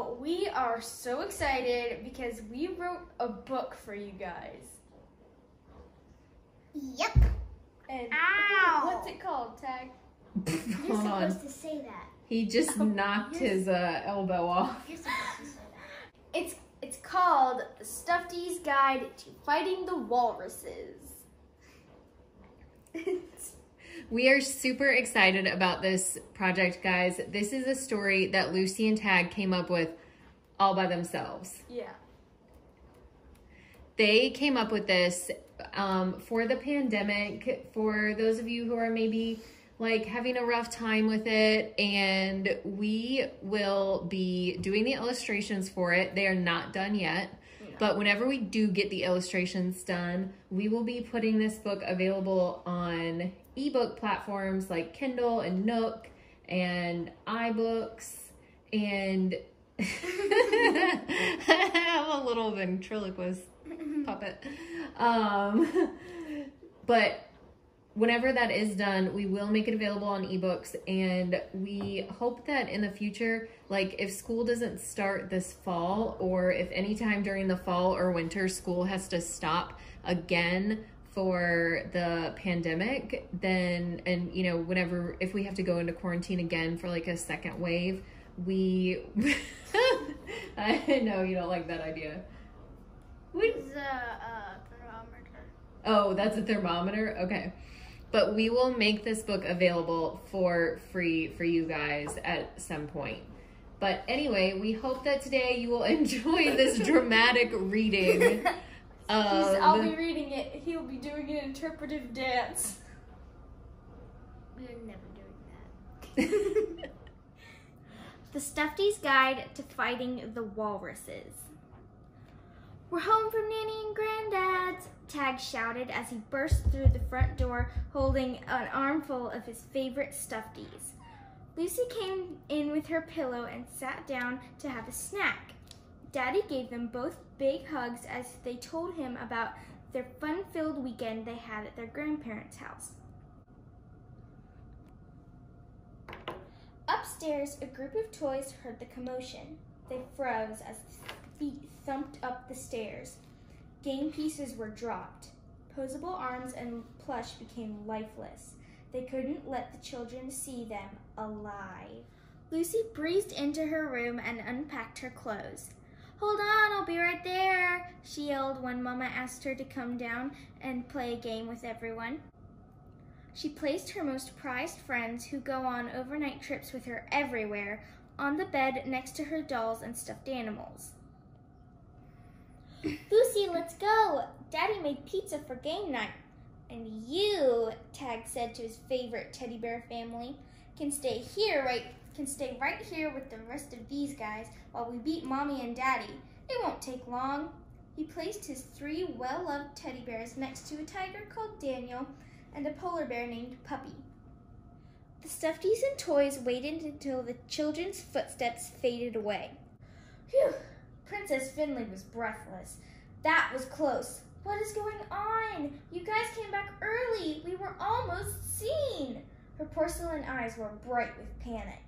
Well, we are so excited because we wrote a book for you guys. Yep. And Ow! What's it called, Tag? You're supposed to say that. He just knocked his elbow off. You're supposed to say that. It's called The Stuffties Guide to Fighting the Walruses. We are super excited about this project, guys. This is a story that Lucy and Tag came up with all by themselves. Yeah. They came up with this for the pandemic, for those of you who are maybe like having a rough time with it, and we will be doing the illustrations for it. They are not done yet, but whenever we do get the illustrations done, we will be putting this book available on ebook platforms like Kindle and Nook and iBooks, and I'm a little ventriloquist puppet. But whenever that is done, we will make it available on ebooks, and we hope that in the future, like if school doesn't start this fall, or if anytime during the fall or winter school has to stop again for the pandemic, then, and you know, whenever, if we have to go into quarantine again for like a second wave, we, I know you don't like that idea. It's a thermometer. Oh, that's a thermometer? Okay. But we will make this book available for free for you guys at some point. But anyway, we hope that today you will enjoy this dramatic reading. I'll be reading it. He'll be doing an interpretive dance. We're never doing that. The Stuffties Guide to Fighting the Walruses. We're home from Nanny and Granddad's, Tag shouted as he burst through the front door holding an armful of his favorite Stuffties. Lucy came in with her pillow and sat down to have a snack. Daddy gave them both big hugs as they told him about their fun-filled weekend they had at their grandparents' house. Upstairs, a group of toys heard the commotion. They froze as feet thumped up the stairs. Game pieces were dropped. Posable arms and plush became lifeless. They couldn't let the children see them alive. Lucy breezed into her room and unpacked her clothes. "Hold on, I'll be right there," she yelled when Mama asked her to come down and play a game with everyone. She placed her most prized friends, who go on overnight trips with her everywhere, on the bed next to her dolls and stuffed animals. "Lucy, let's go. Daddy made pizza for game night. And you," Tag said to his favorite teddy bear family, can stay right here with the rest of these guys while we beat Mommy and Daddy. It won't take long." He placed his 3 well-loved teddy bears next to a tiger called Daniel and a polar bear named Puppy. The Stuffties and toys waited until the children's footsteps faded away. Phew! Princess Finley was breathless. "That was close. What is going on? You guys came back early. We were almost seen." Her porcelain eyes were bright with panic.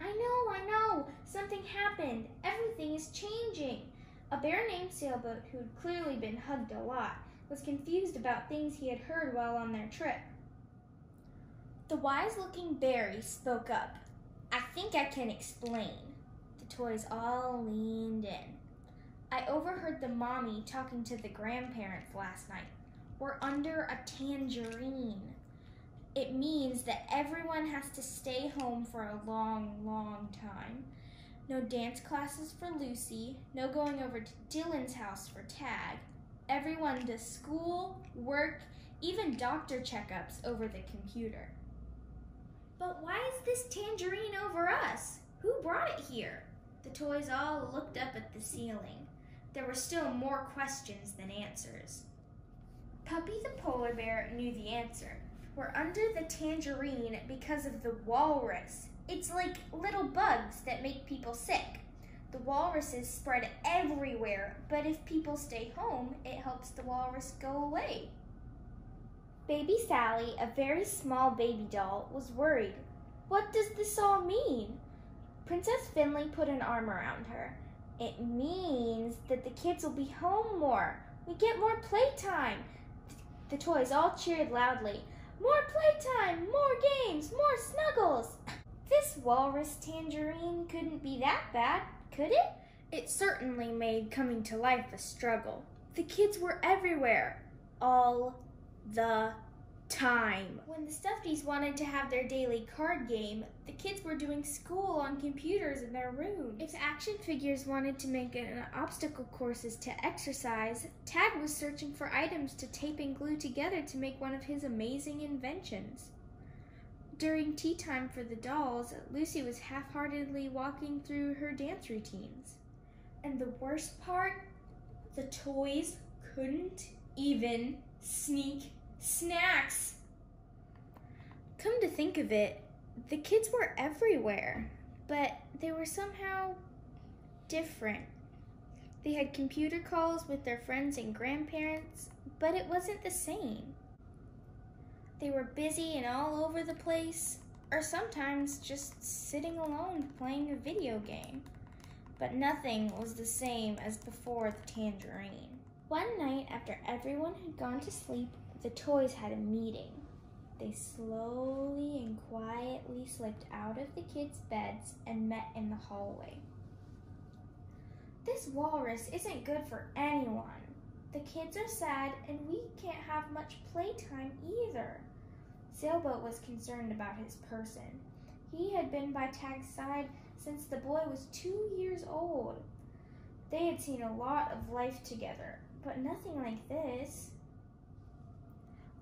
I know. Something happened. Everything is changing." A bear named Sailboat, who had clearly been hugged a lot, was confused about things he had heard while on their trip. The wise-looking Barry spoke up. "I think I can explain." The toys all leaned in. "I overheard the mommy talking to the grandparents last night. We're under a tangerine. It means that everyone has to stay home for a long, long time. No dance classes for Lucy, no going over to Dylan's house for Tag. Everyone does school, work, even doctor checkups over the computer." "But why is this tangerine over us? Who brought it here?" The toys all looked up at the ceiling. There were still more questions than answers. Puppy the polar bear knew the answer. "We're under the tangerine because of the walrus. It's like little bugs that make people sick. The walruses spread everywhere, but if people stay home, it helps the walrus go away." Baby Sally, a very small baby doll, was worried. "What does this all mean?" Princess Finley put an arm around her. It means that the kids will be home more. We get more playtime. The toys all cheered loudly. More playtime, more games, more snuggles. This Walrus Tangerine couldn't be that bad, could it? It certainly made coming to life a struggle. The kids were everywhere, all the time. When the Stuffties wanted to have their daily card game, the kids were doing school on computers in their rooms. If action figures wanted to make obstacle courses to exercise, Tag was searching for items to tape and glue together to make one of his amazing inventions. During tea time for the dolls, Lucy was half-heartedly walking through her dance routines. And the worst part, the toys couldn't even sneak snacks. Come to think of it, the kids were everywhere, but they were somehow different. They had computer calls with their friends and grandparents, but it wasn't the same. They were busy and all over the place, or sometimes just sitting alone playing a video game. But nothing was the same as before the Tangerine. One night after everyone had gone to sleep, the toys had a meeting. They slowly and quietly slipped out of the kids' beds and met in the hallway. This walrus isn't good for anyone. The kids are sad and we can't have much playtime either. Sailboat was concerned about his person. He had been by Tag's side since the boy was 2 years old. They had seen a lot of life together, but nothing like this.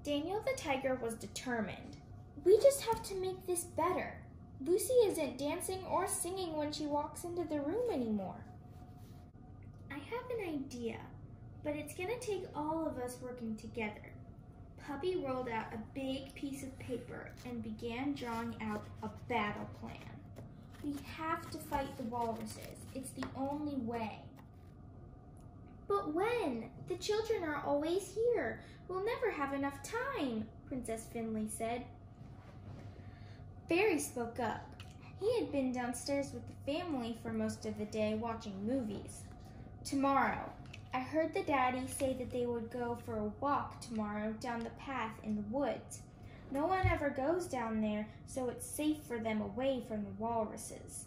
Daniel the tiger was determined. We just have to make this better. Lucy isn't dancing or singing when she walks into the room anymore. I have an idea, but it's gonna take all of us working together. Puppy rolled out a big piece of paper and began drawing out a battle plan. We have to fight the walruses. It's the only way. But when? The children are always here. We'll never have enough time, Princess Finley said. Barry spoke up. He had been downstairs with the family for most of the day watching movies. Tomorrow. I heard the daddy say that they would go for a walk tomorrow down the path in the woods. No one ever goes down there, so it's safe for them away from the walruses.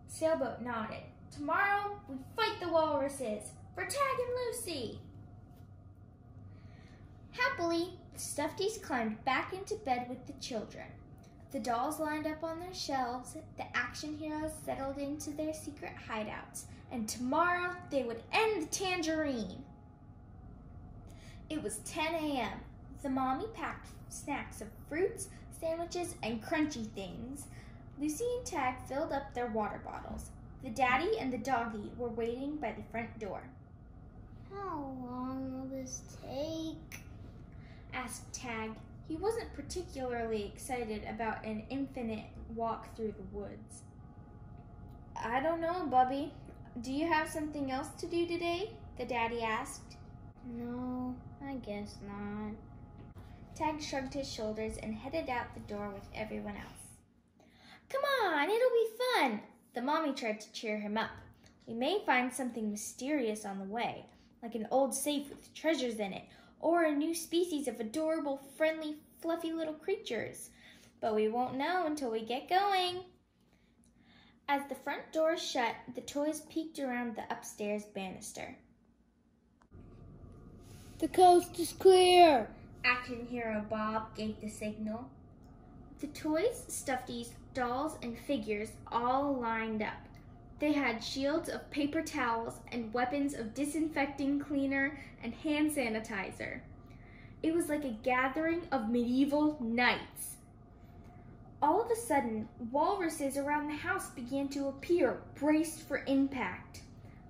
Sailboat nodded. Tomorrow, we fight the walruses for Tag and Lucy. Happily, the Stuffties climbed back into bed with the children. The dolls lined up on their shelves, the action heroes settled into their secret hideouts, and tomorrow they would end the Tangerine. It was 10 a.m. The mommy packed snacks of fruits, sandwiches, and crunchy things. Lucy and Tag filled up their water bottles. The daddy and the doggy were waiting by the front door. How long will this take? Asked Tag. He wasn't particularly excited about an infinite walk through the woods. I don't know, Bubby. Do you have something else to do today? The daddy asked. No, I guess not. Tag shrugged his shoulders and headed out the door with everyone else. Come on, it'll be fun. The mommy tried to cheer him up. We may find something mysterious on the way, like an old safe with treasures in it, or a new species of adorable, friendly, fluffy little creatures. But we won't know until we get going. As the front door shut, the toys peeked around the upstairs banister. The coast is clear. Action hero Bob gave the signal. The toys, Stuffties, dolls, and figures all lined up. They had shields of paper towels and weapons of disinfecting cleaner and hand sanitizer. It was like a gathering of medieval knights. All of a sudden, walruses around the house began to appear, braced for impact.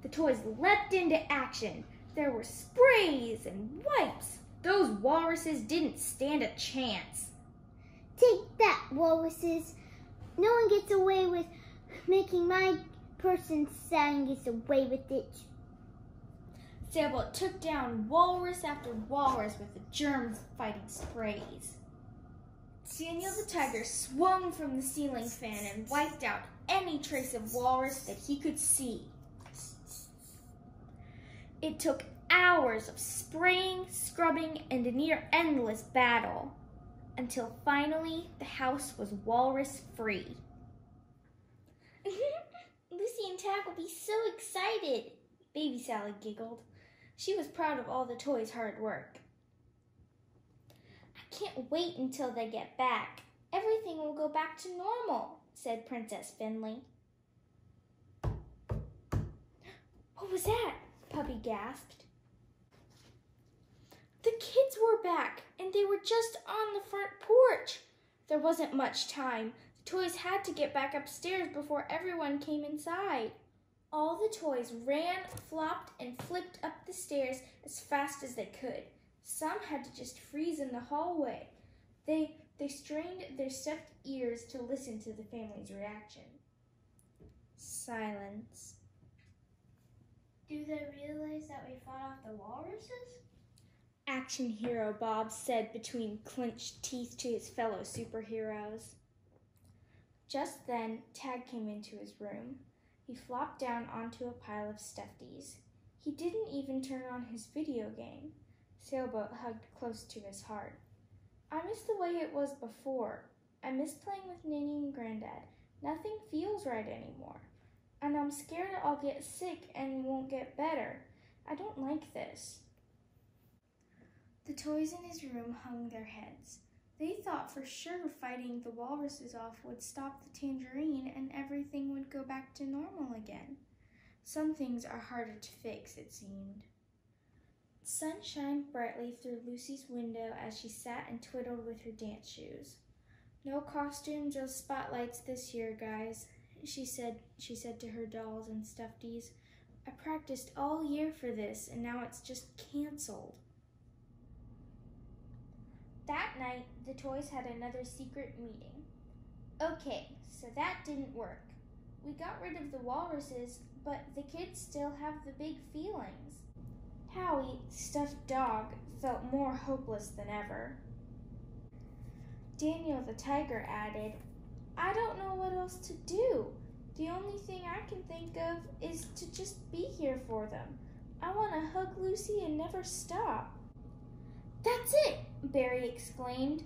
The toys leapt into action. There were sprays and wipes. Those walruses didn't stand a chance. Take that, walruses. No one gets away with making my person sad and gets away with it. Sailboat took down walrus after walrus with the germs-fighting sprays. Daniel the tiger swung from the ceiling fan and wiped out any trace of walrus that he could see. It took hours of spraying, scrubbing, and a near endless battle, until finally the house was walrus-free. Lucy and Tag will be so excited, Baby Sally giggled. She was proud of all the toys' hard work. I can't wait until they get back. Everything will go back to normal, said Princess Finley. What was that? Puppy gasped. The kids were back, and they were just on the front porch. There wasn't much time. The toys had to get back upstairs before everyone came inside. All the toys ran, flopped, and flipped up the stairs as fast as they could. Some had to just freeze in the hallway. They strained their stuffed ears to listen to the family's reaction. Silence. Do they realize that we fought off the walruses? Action hero Bob said between clenched teeth to his fellow superheroes. Just then, Tag came into his room. He flopped down onto a pile of Stuffties. He didn't even turn on his video game. Sailboat hugged close to his heart. I miss the way it was before. I miss playing with Nanny and Granddad. Nothing feels right anymore. And I'm scared I'll get sick and won't get better. I don't like this. The toys in his room hung their heads. They thought for sure fighting the walruses off would stop the tangerine and everything would go back to normal again. Some things are harder to fix, it seemed. The sun shined brightly through Lucy's window as she sat and twiddled with her dance shoes. No costumes or spotlights this year, guys, she said to her dolls and Stuffties. I practiced all year for this, and now it's just canceled. That night, the toys had another secret meeting. Okay, so that didn't work. We got rid of the walruses, but the kids still have the big feelings. Howie, the stuffed dog, felt more hopeless than ever. Daniel the tiger added, I don't know what else to do. The only thing I can think of is to just be here for them. I want to hug Lucy and never stop. That's it, Barry exclaimed.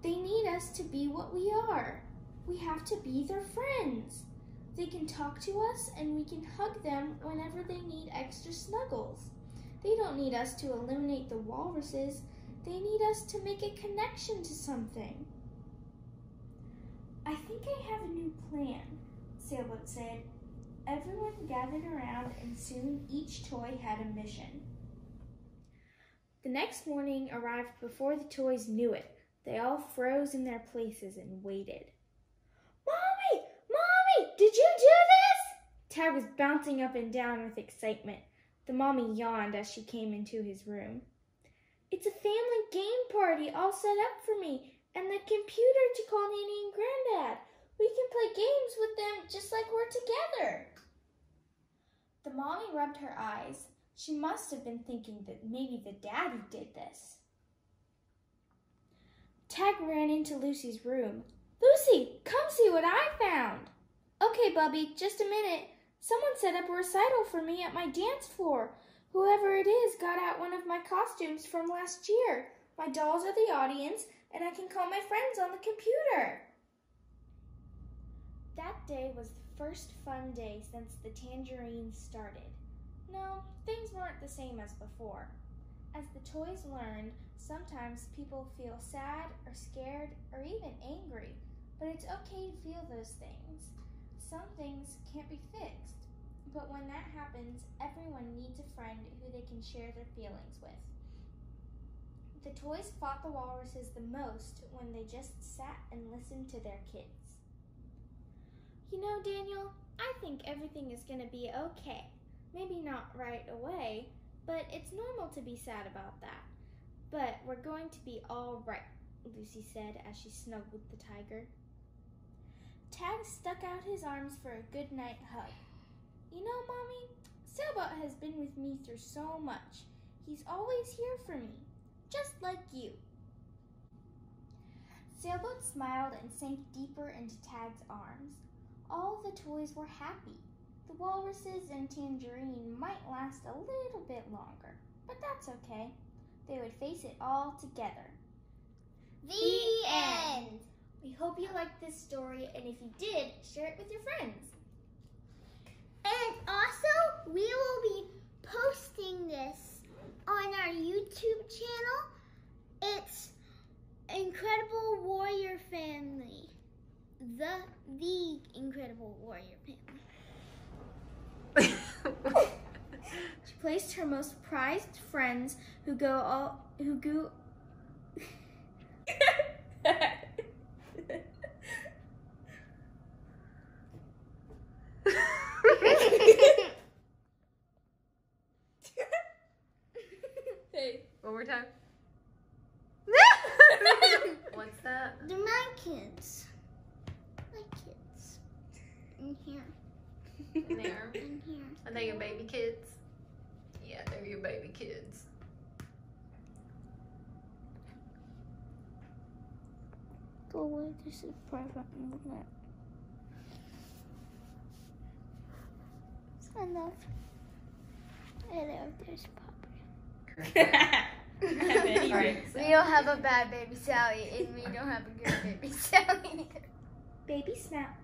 They need us to be what we are. We have to be their friends. They can talk to us and we can hug them whenever they need extra snuggles. They don't need us to eliminate the walruses. They need us to make a connection to something. I think I have a new plan, Sailboat said. Everyone gathered around and soon each toy had a mission. The next morning arrived before the toys knew it. They all froze in their places and waited. Mommy! Mommy! Did you do this? Tag was bouncing up and down with excitement. The mommy yawned as she came into his room. It's a family game party all set up for me and the computer to call Nanny and Granddad. We can play games with them just like we're together. The mommy rubbed her eyes. She must have been thinking that maybe the daddy did this. Tag ran into Lucy's room. Lucy, come see what I found. Okay, Bubby, just a minute. Someone set up a recital for me at my dance floor. Whoever it is got out one of my costumes from last year. My dolls are the audience, and I can call my friends on the computer. That day was the first fun day since the tangerine started. No, things weren't the same as before. As the toys learned, sometimes people feel sad or scared or even angry, but it's okay to feel those things. Some things can't be fixed, but when that happens, everyone needs a friend who they can share their feelings with. The toys fought the walruses the most when they just sat and listened to their kids. You know, Daniel, I think everything is going to be okay. Maybe not right away, but it's normal to be sad about that. But we're going to be all right, Lucy said as she snuggled the tiger. Tag stuck out his arms for a good night hug. You know, Mommy, Sailboat has been with me through so much. He's always here for me, just like you. Sailboat smiled and sank deeper into Tag's arms. All the toys were happy. The Walruses and Tangerine might last a little bit longer, but that's okay. They would face it all together. The end. We hope you liked this story, and if you did, share it with your friends. And also, we will be posting this on our YouTube channel. It's Incredible Warrior Family. The Incredible Warrior Family. She placed her most prized friends who go. Hey, one more time. What's that? They're my kids. My kids. In here. In there. In here. Are they your baby kids? Yeah, they're your baby kids. Go away. This is private movement. Enough. Hello, there's Papa. Alright, We don't have a bad baby Sally, and we don't have a good baby Sally. Baby snap.